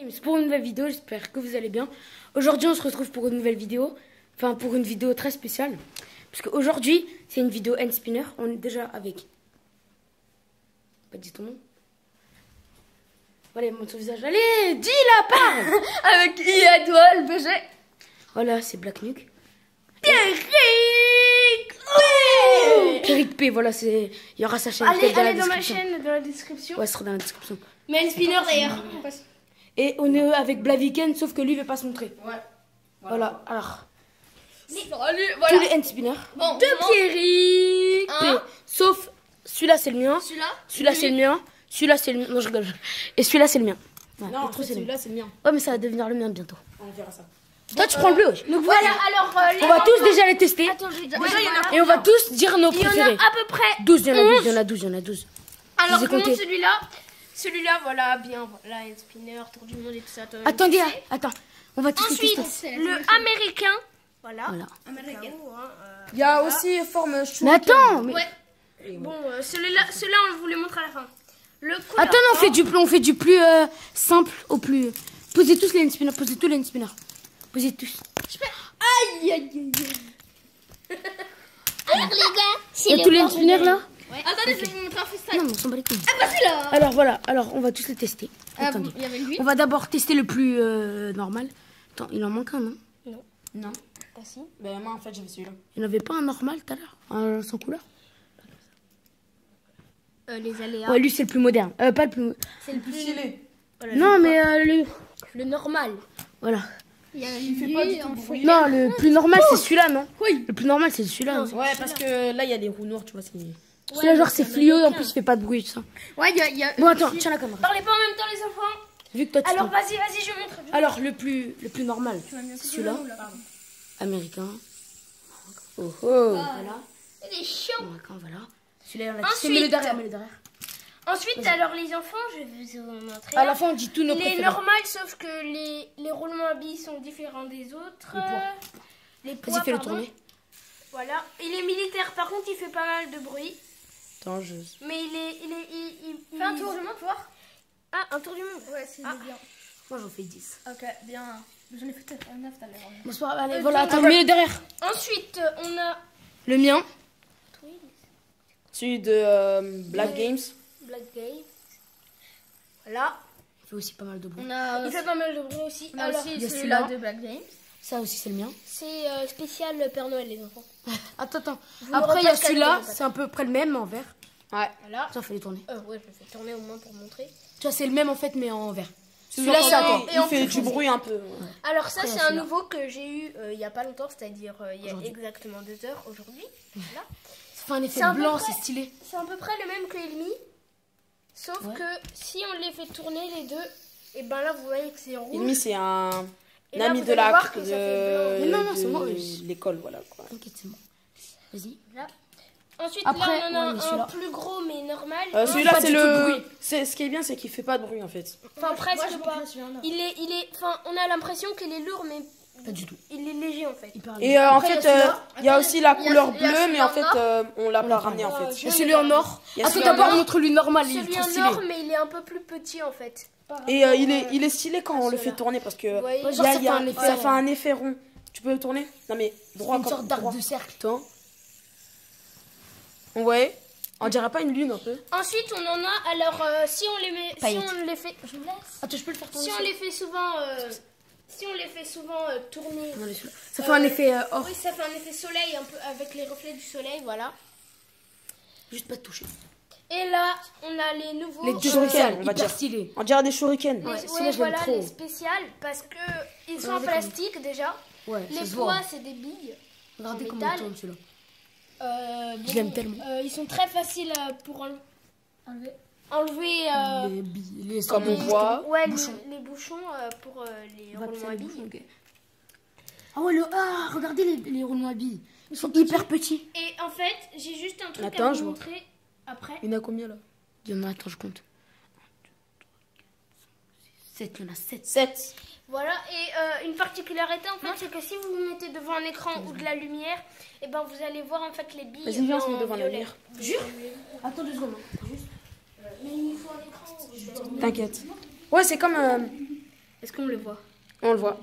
mais c'est pour une nouvelle vidéo, j'espère que vous allez bien. Aujourd'hui on se retrouve pour une nouvelle vidéo, enfin pour une vidéo très spéciale. Parce qu'aujourd'hui c'est une vidéo hand spinner, on est déjà avec... Pas dit ton nom. Allez, montre ton visage, allez, dis la parole. Avec I, toi, le BG. Voilà, c'est Black Nuke. Pierrick Pierrick P, voilà, c'est... Il y aura sa chaîne. Allez dans ma description. chaîne, dans la description. Ouais, ce sera dans la description. Mais le spinner d'ailleurs. Et on est avec Blaviken, sauf que lui il veut pas se montrer. Ouais. Voilà, alors... Salut, Tous voilà. les hand spinners. Bon, de Pierrick. P, sauf celui-là c'est le mien. Celui-là. Celui-là c'est le mien. Celui-là c'est le mien. Non, je rigole. Et celui-là c'est le mien. Ouais, Non, en les trois, fait, c'est le mien. celui-là, c'est le mien. Ouais, mais ça va devenir le mien bientôt. On verra ça. Toi, tu prends le bleu, wesh. Donc voilà, alors les On va tous déjà les tester. Attends, j'ai déjà. Déjà, il y en a Et on va tous dire nos Il y en a préférés. à peu près 12, il y en a 12, 11. il y en a 12, il y en a 12. Alors Je les ai comment comptés. celui-là, voilà, bien, voilà, un spinner, tour du monde et tout ça. toi, Attendez, tu sais. attends. On va tous les Ensuite, tester. le américain, voilà. Voilà. Américain. Il y a aussi forme chou. Mais attends, mais... Ouais. Bon, celui-là, on vous les montre à la fin. Le couleur Attends, non, on fait du plus simple au plus... Posez tous les hand spinners, posez tous les hand spinners. Posez tous. Aïe, aïe, aïe. Alors les gars, Il y a tous les hand spinners là? Ouais. Attendez, je vais vous montrer un freestyle. Non, mais on s'en bat les couilles. Ah bah celui-là. Alors voilà, alors on va tous les tester. Attendez. Il y avait lui. On va d'abord tester le plus normal. Attends, il en manque un, non? Non. Ah si. Ben, moi, en fait, j'avais celui-là. Il n'y en avait pas un normal tout à l'heure? Un sans couleur? Les aléas. Ouais, lui c'est le plus moderne. Pas le plus... C'est le plus Stylé. Voilà, Non, mais le normal. Voilà. Il y a Il fait pas du tout bruit. Non, le plus normal c'est celui-là, non? Oui. Le plus normal c'est celui-là. hein. Ouais, parce que là, il y a des roues noires, tu vois. Celui-là, genre c'est fluo, en plus il fait pas de bruit, tout ça. Ouais, il y a. Bon, attends, tiens la caméra. Parlez pas en même temps les enfants. Vu que toi tu Alors t'en- vas-y, je montre. Alors, le plus normal, c'est celui-là. Américain. Oh oh. Voilà. Il est chaud. Américain, voilà. Celui-là, on l'a Ensuite- testé. Mets-le derrière, mets-le derrière. Ensuite, alors les enfants, je vais vous montrer. À la fin, on dit tous nos Il est préférés. normal, sauf que les roulements à billes sont différents des autres. Les poids, Vas-y, fais-le pardon. tourner. Voilà. Il est militaire, par contre, il fait pas mal de bruit. Attends, je... Mais il Fais un tour du monde, voir. Ah, un tour du monde. Ouais, c'est bien. Moi, j'en fais 10. Ok, bien. J'en ai fait 9 tout à l'heure. Bon, c'est pas grave, allez, voilà, attends, mets-le derrière. Ensuite, on a Le mien. Celui de Black Games. Black Game. Voilà. Il fait aussi pas mal de bruit. Il fait pas mal de bruit aussi. il y a Alors, celui-là. de Black Game. Ça aussi, c'est le mien. C'est spécial Père Noël, les enfants. Attends. Vous Après, il y a repassez celui-là. cadeau, C'est à peu près le même, mais en vert. Ouais. Voilà. Tiens, fais-les tourner. Ouais, je le fais tourner au moins pour montrer. Tu vois, c'est le même en fait, mais en vert. Celui-là, c'est à toi. Et Il en fait plus, du bruit un peu. Alors ça, Après, c'est il y a un celui-là. nouveau que j'ai eu il y a pas longtemps, c'est-à-dire il y a Aujourd'hui. exactement 2 heures aujourd'hui. Voilà. Ça fait un effet C'est à peu blanc, près- c'est stylé. C'est à peu près le même que Elmi, sauf Ouais. que si on les fait tourner les deux, et ben là vous voyez que c'est en rouge. Ennemi, c'est un Et là, ami vous de allez la voir que ça fait blanc. Mais non, non, de c'est moi. l'école, voilà quoi. T'inquiète, c'est bon. Vas-y. Là. Ensuite Après, là on en a ouais, mais un celui-là. plus gros mais normal. Celui-là, pas c'est du tout de le. bruit. C'est ce qui est bien, c'est qu'il fait pas de bruit en fait. Enfin presque pas. Enfin on a l'impression qu'il est lourd mais Pas du tout. il est léger en fait. Hyper Et en Après, fait, il y a celui-là. il y a aussi la il y a- couleur il y a bleue, celui mais en en fait, or. on l'a On pas l'a ramené en pas. fait. Il y a celui en or. Il y a Attends, celui en d'abord, or. montre-lui normal. Il est Celui trop en stylé. or mais il est un peu plus petit en fait. Et il est stylé quand on le fait tourner parce que Vous voyez, genre, ça fait un effet ça rond. fait un effet rond. Tu peux le tourner? Non mais droit Une comme sorte d'arc droit. de cercle. Attends. Ouais. On dirait pas une lune un peu? Ensuite, on en a. Alors, si on les met, Paillettes. si on les fait, je vous laisse. Attends, je peux le faire tourner. Si on les fait souvent, tourner. Non, laisse-le. Ça fait un effet or. Oui, ça fait un effet soleil un peu avec les reflets du soleil, voilà. Juste pas de toucher. Et là, on a les nouveaux. Les deux Shuriken, spéciales, on va hyper dire. stylés. On dirait des shurikens. Ouais, Ouais, celui-là, je l'aime voilà trop. les spéciales parce que ils sont en Regardez plastique déjà. Ouais, ça Les se voit. poids, c'est des billes. Regardez en comment métal. il tourne celui-là. Bon, Je l'aime tellement. ils sont très faciles pour enlever. Les billes, les Comme on sortes de voit. Ouais, bouchons. les bouchons pour les On va roulements passer à les billes. bouchons, ok. Ah ouais, regardez les roulements à billes. Ils sont hyper petits. Et en fait, j'ai juste un truc Attends, à je vous vois. montrer après. Il y en a combien là? Il y en a, attends, je compte. 7, il y en a 7. 7. Voilà, et une particularité en fait, c'est que si vous vous mettez devant un écran ou de la lumière, et ben vous allez voir en fait les billes. Vas-y, viens, on se met en devant la violet. lumière. Jure. Attends 2 secondes. Mais il faut un écran. T'inquiète. Ouais, c'est comme. Est-ce qu'on le voit? On le voit.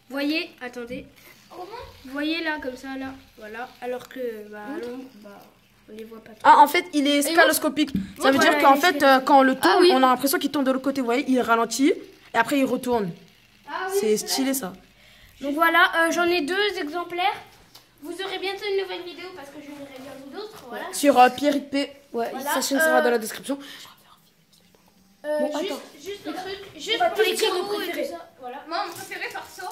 Voyez, attendez. Vous voyez là, comme ça, là. Voilà. Alors que, à l'ombre, on les voit pas trop. Ah, en fait, il est scaloscopique. Ça veut dire voilà, qu'en il fait, est quand on le tourne, Ah oui. on a l'impression qu'il tourne de l'autre côté. Vous voyez, il ralentit et après il retourne. Ah C'est stylé ça. Donc voilà, j'en ai 2 exemplaires. Vous aurez bientôt une nouvelle vidéo parce que je verrai bientôt d'autres. Voilà. Sur Pierrick P. Ouais, Voilà, sa chaîne sera dans la description. Bon, Juste, attends. juste un truc, juste va pour tous les dire nos carreaux et préférés. tout ça. Voilà. Moi, mon préféré perso,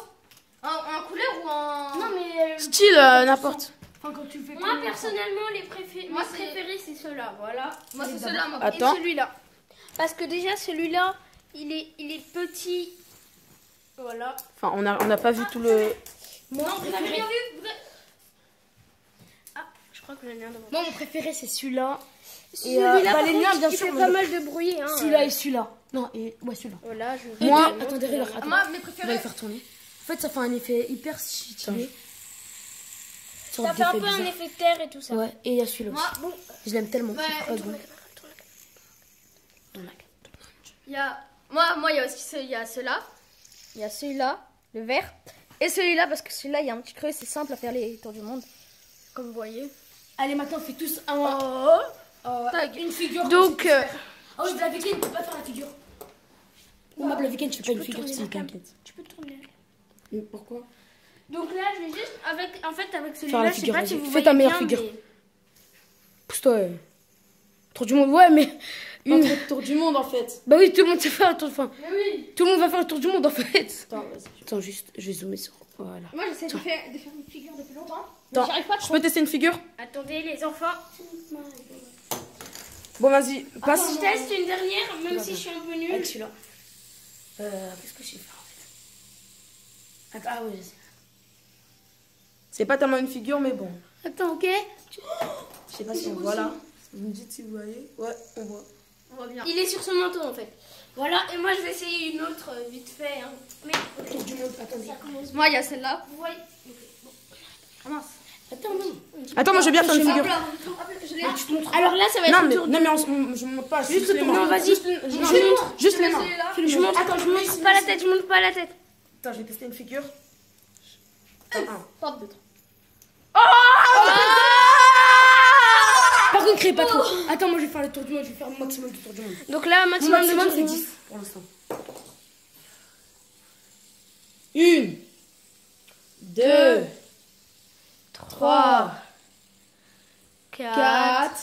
en couleur ou en. Non, mais. Style n'importe. Enfin, quand tu fais Moi, personnellement, mes préférés, c'est ceux-là. Voilà. Moi, c'est ceux-là. Attends. Et celui-là. Parce que déjà, celui-là, il est petit. Voilà. Enfin, on n'a pas vu tout le. Non, vous avez bien vu Ah, je crois que j'en ai un devant. Moi, mon préféré, c'est celui-là. Et Celui-là, bah, par les contre, miens, bien il sûr. fait moi, pas je- mal de bruit. Hein, Celui-là et celui-là. Non, et ouais, celui-là. Voilà, je Moi- Attendez, regarde. attends. Moi, mes On va préférés. le faire tourner. En fait, ça fait un effet hyper stylé. Ça fait un peu un effet de terre et tout ça. Ouais, et il y a celui-là Moi, aussi. bon, Je l'aime tellement. ouais, c'est trop tourne bon. la caméra, tourne la caméra. Dans la- Il y a moi il y a aussi il y a ceux-là. Il y a celui-là, le vert, et celui-là parce que celui-là il y a un petit creux, c'est simple à faire les tours du monde. Comme vous voyez. Allez, maintenant, on fait tous un. Une figure. Donc Oh, je la week-end, tu peux pas faire la figure. Non, la week-end, tu fais pas une figure, si t'inquiète. tu peux tourner. Mais pourquoi? Donc là, je vais juste avec Faire celui-là, la je sais figure, pas si vas-y. vous Fais voyez ta meilleure bien, figure. mais- Pousse-toi. Tour du monde, ouais, mais. Une... Tour du monde en fait. Bah oui, tout le monde sait faire un tour. Enfin, Mais oui. tout le monde va faire le tour du monde en fait. Attends, vas-y. Attends, juste, je vais zoomer sur. Voilà. Moi, j'essaie de faire une figure depuis longtemps. Mais Attends, j'y arrive pas je trop. peux tester une figure? Attendez les enfants. Bon, vas-y, passe. Je teste une dernière, même si je suis un peu nulle. Avec celui-là. Qu'est-ce que je sais faire en fait? Ah oui, je sais. C'est pas tellement une figure, mais bon. Attends, ok. Je sais pas si on voit là. Vous me dites si vous voyez. Ouais, on voit. On voit bien. Il est sur son manteau en fait. Voilà, et moi je vais essayer une autre vite fait. Hein. Mais Tour du monde, attendez. ça commence. Moi il y a celle-là. Vous voyez. Ok, bon. Ah mince. Attends, non. Attends, moi je veux bien faire une Je figure. Je l'ai. Alors là ça va être Non, le mais, tour non, mais je monte pas. Juste les le mains. tour, vas-y. Juste les mains. Je monte. Attends, je monte pas la tête, je monte pas la tête. Attends, je vais tester une figure. Attends, un. Porte de trop. Par contre, crée pas trop. Attends, moi je vais faire le tour du monde, je vais faire le maximum du tour du monde. Donc là, Mon maximum de maximum, tour c'est du 10 monde. pour l'instant. 1, 2, 3, 4,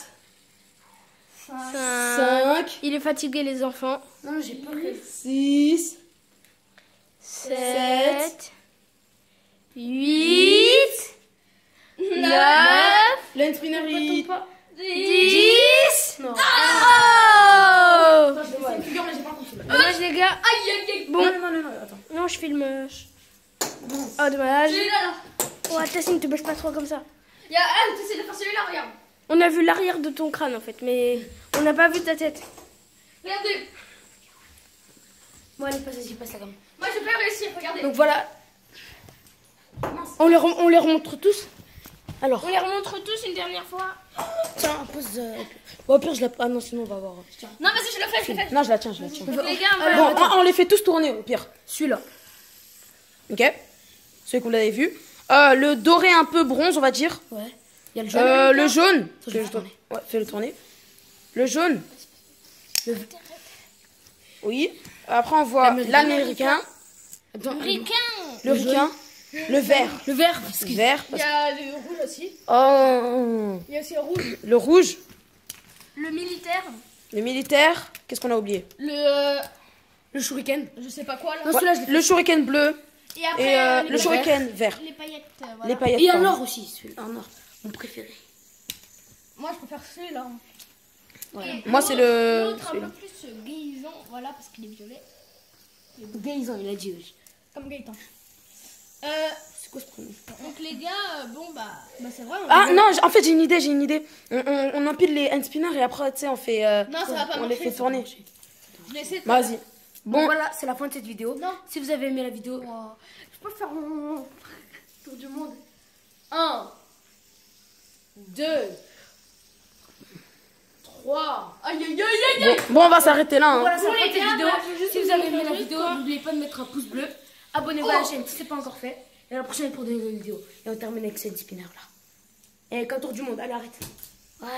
5. 5, Il est fatigué les enfants. Non, j'ai peur que. 6, 7, 8, 9, Lens spinner, il... 10. Non. Oh! C'est une figure, mais j'ai pas compris. Dommage les gars. Bon. Non, attends. Non, je filme. Oh dommage. Oh Tassine, te bouge pas trop comme ça. T'essaies de faire celui-là, regarde. On a vu l'arrière de ton crâne en fait, mais on n'a pas vu ta tête. Regardez. Bon, allez, passe, passe la gamme. Moi, je vais réussir, regardez. Donc voilà. On les remontre tous. Alors, On les remontre tous une dernière fois. tiens, pose. Bon, au pire, je la. Ah non, sinon on va voir. Non, vas-y, je le fais, je le fais. Non, je la tiens, je la tiens. Donc les gars, Alors, voilà. Bon, on les fait tous tourner au pire. Celui-là. Ok. Celui que vous l'avez vu. Le doré un peu bronze, on va dire. Ouais. Il y a le jaune. Le jaune. Ça, je vais le tourner. Ouais, fais-le tourner. Le jaune. Le- Oui. Après, on voit l'américain. Attends, Ricain. Le ricain. Le vert. le vert. Parce que... Vert. Il y a le rouge aussi. Oh. Il y a aussi le rouge. Le rouge. Le militaire. Le militaire. Qu'est-ce qu'on a oublié? Le shuriken. Je sais pas quoi là. Non, celui-là, je l'ai fait. Le shuriken bleu. Et après, Et le shuriken vert. les paillettes. Voilà. Les paillettes. Et un pardon. or aussi, celui-là. Un or. Mon préféré. Moi, je préfère celui-là. Voilà. Moi, c'est le. L'autre un celui-là. peu plus gayisant, voilà, parce qu'il est violet. Gaïsan, il a dit. Oui. Comme Gaëtan. C'est quoi ce prénom? Donc les gars, bon bah c'est vrai. Ah non, en fait, j'ai une idée. On empile les hand spinners et après, tu sais, on fait. Non, ça va pas on les marcher, fait ça tourner. Je vais essayer de... Vas-y. Bon, Bon, voilà, c'est la fin de cette vidéo. Non. Si vous avez aimé la vidéo, Je peux faire mon tour du monde. 1, 2, 3. Aïe, aïe, aïe, aïe, aïe. Bon, on va s'arrêter là. Hein. Voilà, c'est la Bon, fin de les cette gars, vidéo. bah, je veux juste Si vous vous avez dire aimé un la truc, vidéo, quoi. n'oubliez pas de mettre un pouce bleu. Abonnez-vous à la chaîne si ce n'est pas encore fait. Et à la prochaine pour de nouvelles vidéos. Et on termine avec cette spinner là. Et qu'un tour du monde. Allez, arrête. Voilà.